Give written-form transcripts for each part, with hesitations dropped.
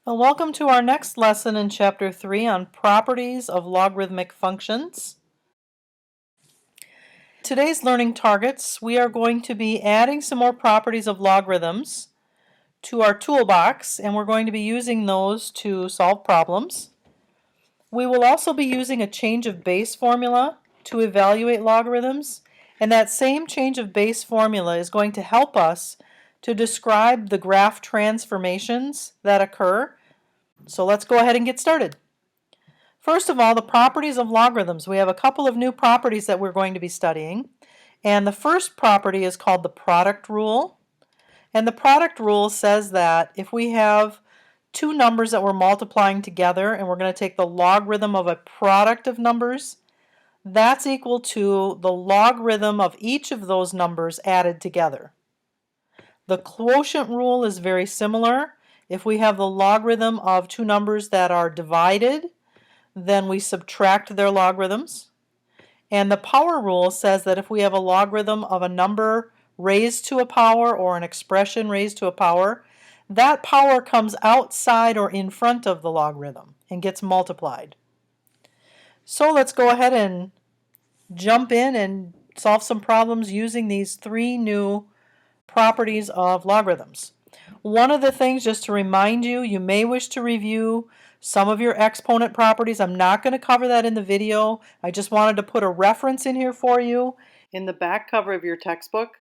Well, welcome to our next lesson in Chapter 3 on properties of logarithmic functions. Today's learning targets, we are going to be adding some more properties of logarithms to our toolbox, and we're going to be using those to solve problems. We will also be using a change of base formula to evaluate logarithms, and that same change of base formula is going to help us to describe the graph transformations that occur. So let's go ahead and get started. First of all, the properties of logarithms. We have a couple of new properties that we're going to be studying. And the first property is called the product rule. And the product rule says that if we have two numbers that we're multiplying together and we're going to take the logarithm of a product of numbers, that's equal to the logarithm of each of those numbers added together. The quotient rule is very similar. If we have the logarithm of two numbers that are divided, then we subtract their logarithms. And the power rule says that if we have a logarithm of a number raised to a power or an expression raised to a power, that power comes outside or in front of the logarithm and gets multiplied. So let's go ahead and jump in and solve some problems using these three new properties of logarithms. One of the things, just to remind you, you may wish to review some of your exponent properties. I'm not going to cover that in the video. I just wanted to put a reference in here for you in the back cover of your textbook.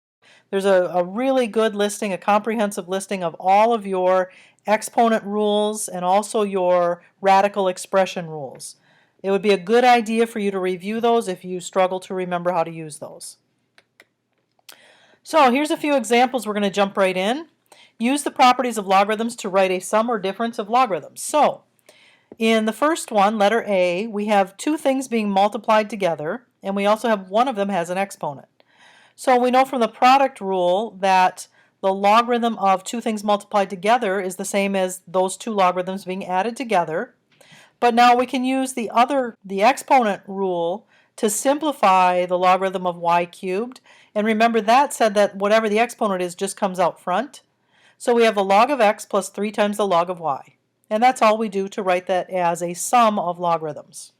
There's a really good listing, a comprehensive listing of all of your exponent rules and also your radical expression rules. It would be a good idea for you to review those if you struggle to remember how to use those. So here's a few examples. We're going to jump right in. Use the properties of logarithms to write a sum or difference of logarithms. So in the first one, letter A, we have two things being multiplied together, and we also have one of them has an exponent. So we know from the product rule that the logarithm of two things multiplied together is the same as those two logarithms being added together. But now we can use the exponent rule to simplify the logarithm of y cubed. And remember, that said that whatever the exponent is just comes out front. So we have the log of x plus 3 times the log of y. And that's all we do to write that as a sum of logarithms.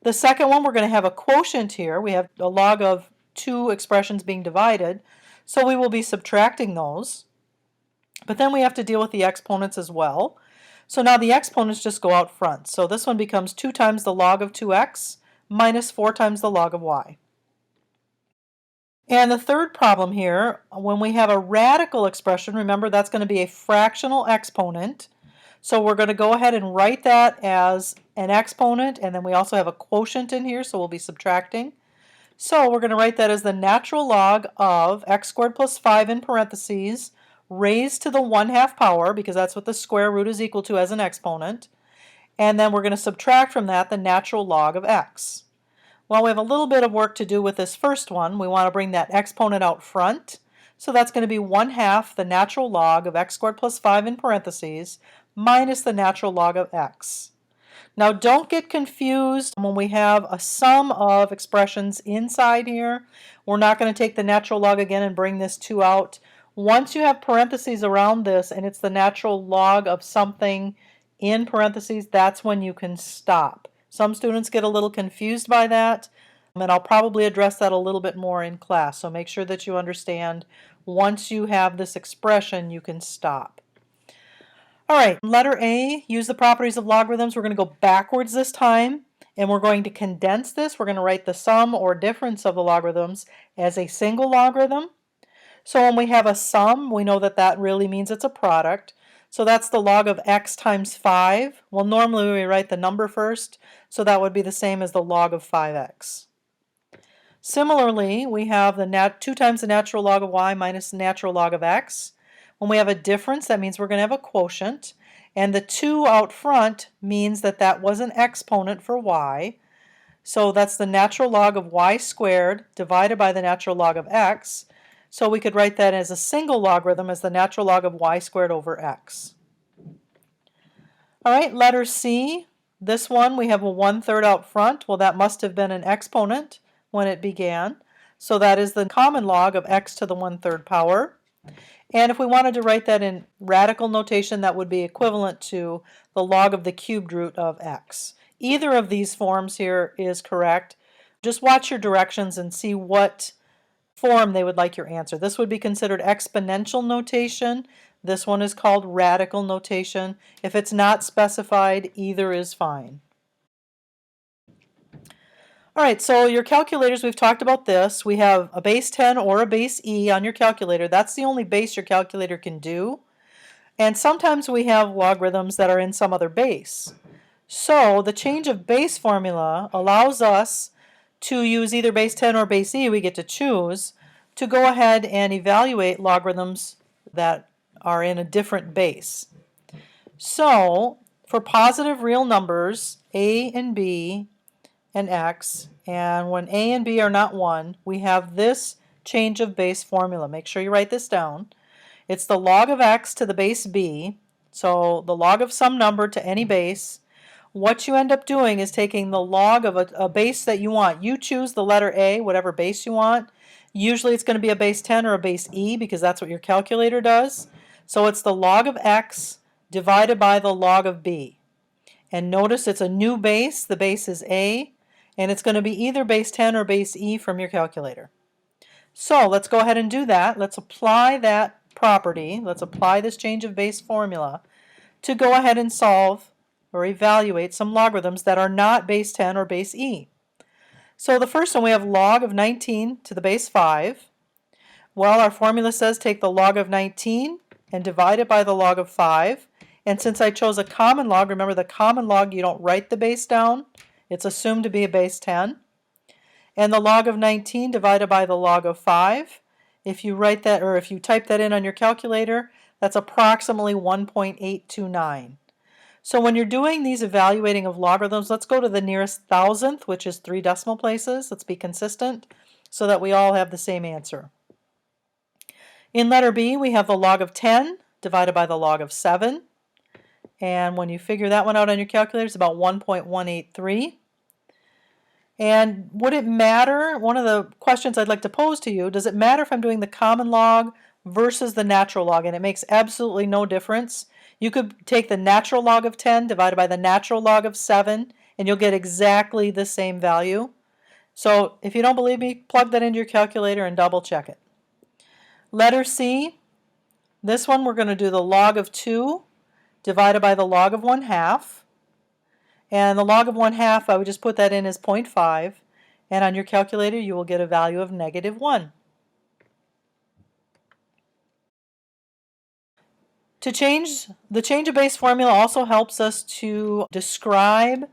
The second one, we're going to have a quotient here. We have a log of two expressions being divided. So we will be subtracting those. But then we have to deal with the exponents as well. So now the exponents just go out front. So this one becomes 2 times the log of 2x minus 4 times the log of y. And the third problem here, when we have a radical expression, remember that's going to be a fractional exponent. So we're going to go ahead and write that as an exponent, and then we also have a quotient in here, so we'll be subtracting. So we're going to write that as the natural log of x squared plus 5 in parentheses raised to the 1/2 power, because that's what the square root is equal to as an exponent. And then we're going to subtract from that the natural log of x. Well, we have a little bit of work to do with this first one. We want to bring that exponent out front. So that's going to be 1/2 the natural log of x squared plus 5 in parentheses minus the natural log of x. Now don't get confused when we have a sum of expressions inside here. We're not going to take the natural log again and bring this 2 out. Once you have parentheses around this and it's the natural log of something in parentheses, that's when you can stop. Some students get a little confused by that, and I'll probably address that a little bit more in class. So make sure that you understand once you have this expression, you can stop. All right, letter A, use the properties of logarithms. We're going to go backwards this time, and we're going to condense this. We're going to write the sum or difference of the logarithms as a single logarithm. So when we have a sum, we know that that really means it's a product. So that's the log of x times 5. Well, normally we write the number first, so that would be the same as the log of 5x. Similarly, we have the 2 times the natural log of y minus the natural log of x. When we have a difference, that means we're going to have a quotient. And the 2 out front means that that was an exponent for y. So that's the natural log of y squared divided by the natural log of x. So we could write that as a single logarithm as the natural log of y squared over x. All right, letter C. This one, we have a 1/3 out front. Well, that must have been an exponent when it began. So that is the common log of x to the 1/3 power. And if we wanted to write that in radical notation, that would be equivalent to the log of the cubed root of x. Either of these forms here is correct. Just watch your directions and see what form they would like your answer. This would be considered exponential notation. This one is called radical notation. If it's not specified, either is fine. All right, so your calculators, we've talked about this. We have a base 10 or a base e on your calculator. That's the only base your calculator can do. And sometimes we have logarithms that are in some other base. So the change of base formula allows us to use either base 10 or base e, we get to choose, to go ahead and evaluate logarithms that are in a different base. So for positive real numbers, a and b and x, and when a and b are not 1, we have this change of base formula. Make sure you write this down. It's the log of x to the base b, so the log of some number to any base. What you end up doing is taking the log of a base that you want. You choose the letter a, whatever base you want. Usually it's going to be a base 10 or a base e because that's what your calculator does. So it's the log of x divided by the log of b. And notice it's a new base. The base is a, and it's going to be either base 10 or base e from your calculator. So let's go ahead and do that. Let's apply that property. Let's apply this change of base formula to go ahead and solve or evaluate some logarithms that are not base 10 or base e. So the first one, we have log of 19 to the base 5. Well, our formula says take the log of 19 and divide it by the log of 5. And since I chose a common log, remember the common log, you don't write the base down. It's assumed to be a base 10. And the log of 19 divided by the log of 5. If you write that, or if you type that in on your calculator, that's approximately 1.829. So when you're doing these evaluating of logarithms, let's go to the nearest thousandth, which is 3 decimal places. Let's be consistent so that we all have the same answer. In letter B, we have the log of 10 divided by the log of 7. And when you figure that one out on your calculator, it's about 1.183. And would it matter, one of the questions I'd like to pose to you, does it matter if I'm doing the common log versus the natural log? And it makes absolutely no difference. You could take the natural log of 10 divided by the natural log of 7, and you'll get exactly the same value. So if you don't believe me, plug that into your calculator and double check it. Letter C, this one we're going to do the log of 2 divided by the log of 1/2. And the log of 1/2, I would just put that in as 0.5. And on your calculator, you will get a value of -1. The change of base formula also helps us to describe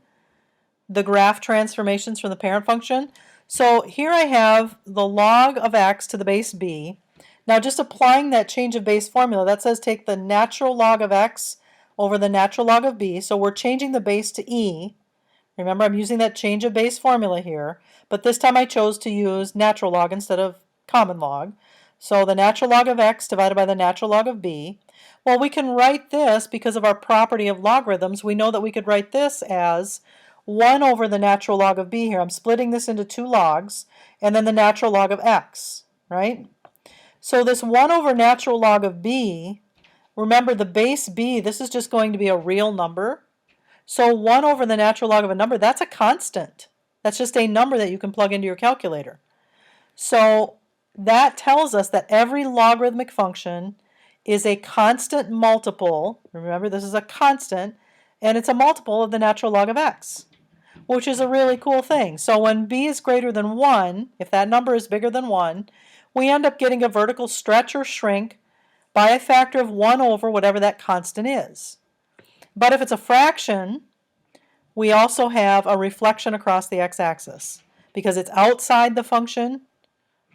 the graph transformations from the parent function. So here I have the log of x to the base b. Now just applying that change of base formula, that says take the natural log of x over the natural log of b. So we're changing the base to e. Remember, I'm using that change of base formula here, but this time I chose to use natural log instead of common log. So the natural log of x divided by the natural log of b. Well, we can write this because of our property of logarithms. We know that we could write this as 1 over the natural log of b here. I'm splitting this into 2 logs, and then the natural log of x, right? So this 1 over natural log of b, remember the base b, this is just going to be a real number. So 1 over the natural log of a number, that's a constant. That's just a number that you can plug into your calculator. So that tells us that every logarithmic function is a constant multiple. Remember, this is a constant, and it's a multiple of the natural log of x, which is a really cool thing. So when b is greater than 1, if that number is bigger than 1, we end up getting a vertical stretch or shrink by a factor of 1 over whatever that constant is. But if it's a fraction, we also have a reflection across the x-axis because it's outside the function.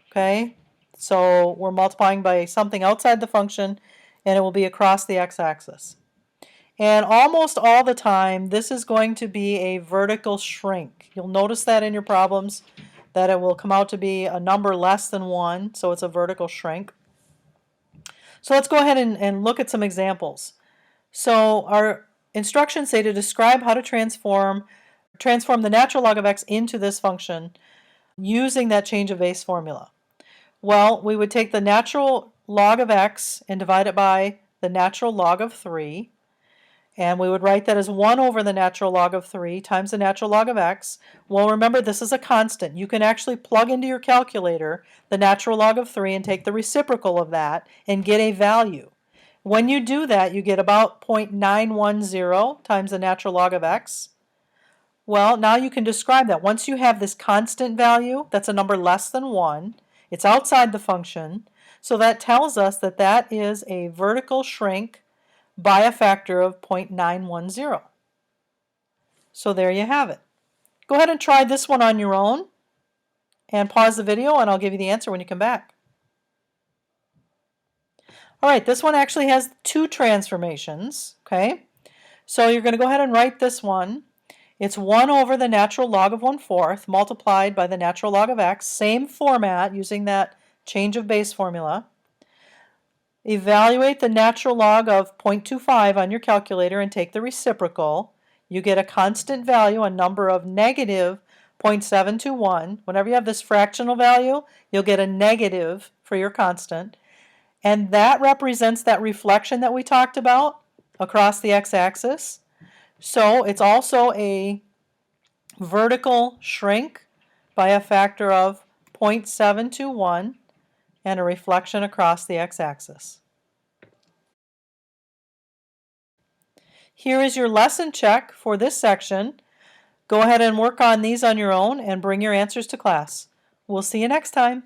Okay, so we're multiplying by something outside the function, and it will be across the x-axis. And almost all the time, this is going to be a vertical shrink. You'll notice that in your problems, that it will come out to be a number less than 1, so it's a vertical shrink. So let's go ahead and look at some examples. So our instructions say to describe how to transform the natural log of x into this function using that change of base formula. Well, we would take the natural log of x and divide it by the natural log of 3. And we would write that as 1 over the natural log of 3 times the natural log of x. Well, remember, this is a constant. You can actually plug into your calculator the natural log of 3 and take the reciprocal of that and get a value. When you do that, you get about 0.910 times the natural log of x. Well, now you can describe that. Once you have this constant value, that's a number less than 1, it's outside the function, so that tells us that that is a vertical shrink by a factor of 0.910. So there you have it. Go ahead and try this one on your own and pause the video and I'll give you the answer when you come back. All right, this one actually has 2 transformations, okay? So you're going to go ahead and write this one. It's 1 over the natural log of 1/4 multiplied by the natural log of x, same format using that change of base formula. Evaluate the natural log of 0.25 on your calculator and take the reciprocal. You get a constant value, a number of negative 0.721. Whenever you have this fractional value, you'll get a negative for your constant. And that represents that reflection that we talked about across the x-axis. So it's also a vertical shrink by a factor of 0.721 and a reflection across the x-axis. Here is your lesson check for this section. Go ahead and work on these on your own and bring your answers to class. We'll see you next time.